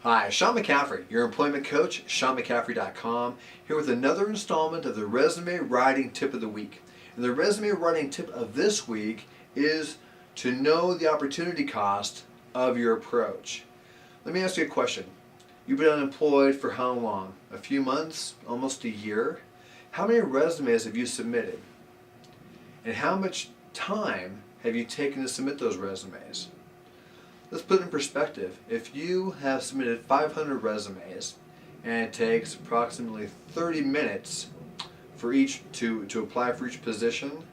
Hi, Sean McCaffrey, your employment coach, SeanMcCaffrey.com, here with another installment of the Resume Writing Tip of the Week. And the Resume Writing Tip of this week is to know the opportunity cost of your approach. Let me ask you a question. You've been unemployed for how long? A few months? Almost a year? How many resumes have you submitted? And how much time have you taken to submit those resumes? Let's put it in perspective. If you have submitted 500 resumes and it takes approximately 30 minutes for each to apply for each position,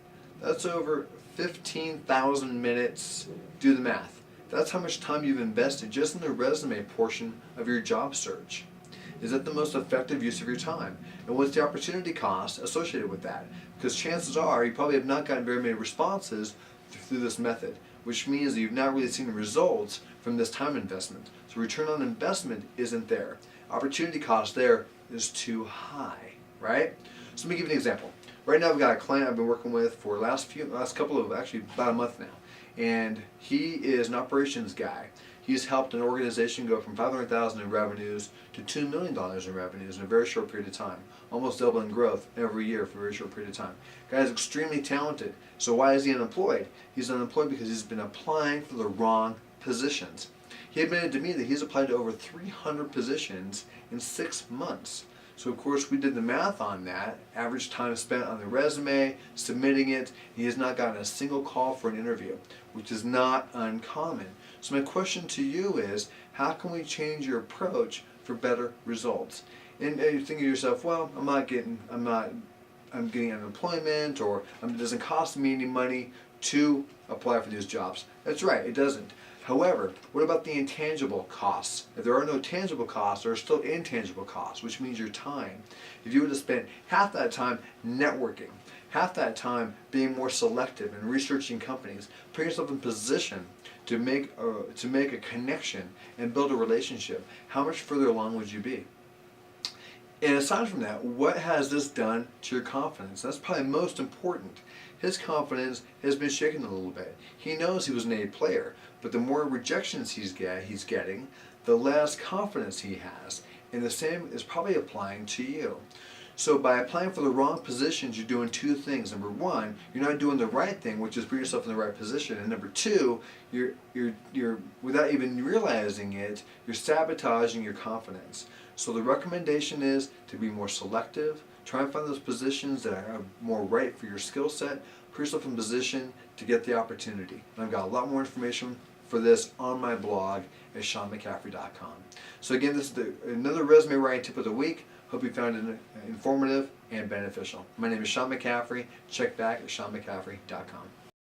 that's over 15,000 minutes. Do the math. That's how much time you've invested just in the resume portion of your job search. Is that the most effective use of your time? And what's the opportunity cost associated with that? Because chances are you probably have not gotten very many responses through this method, which means that you've not really seen the results from this time investment. So return on investment isn't there. Opportunity cost there is too high, right? So let me give you an example. Right now I've got a client I've been working with for last couple of, actually about a month now. And he is an operations guy. He's helped an organization go from $500,000 in revenues to $2 million in revenues in a very short period of time, almost doubling growth every year for a very short period of time. Guy is extremely talented. So why is he unemployed? He's unemployed because he's been applying for the wrong positions. He admitted to me that he's applied to over 300 positions in 6 months. So of course we did the math on that, average time spent on the resume, submitting it. He has not gotten a single call for an interview, which is not uncommon. So my question to you is, how can we change your approach for better results? And you're thinking to yourself, well, I'm getting unemployment, or it doesn't cost me any money to apply for these jobs. That's right, it doesn't. However, what about the intangible costs? If there are no tangible costs, there are still intangible costs, which means your time. If you were to spend half that time networking, half that time being more selective and researching companies, putting yourself in position to make a connection and build a relationship, how much further along would you be? And aside from that, what has this done to your confidence? That's probably most important. His confidence has been shaken a little bit. He knows he was an A player, but the more rejections he's getting, the less confidence he has. And the same is probably applying to you. So by applying for the wrong positions, you're doing two things. Number one, you're not doing the right thing, which is put yourself in the right position. And number two, you're without even realizing it, you're sabotaging your confidence. So the recommendation is to be more selective, try and find those positions that are more right for your skill set, put yourself in position to get the opportunity. And I've got a lot more information for this on my blog at SeanMcCaffrey.com. So again, this is another resume writing tip of the week. Hope you found it informative and beneficial. My name is Sean McCaffrey. Check back at SeanMcCaffrey.com.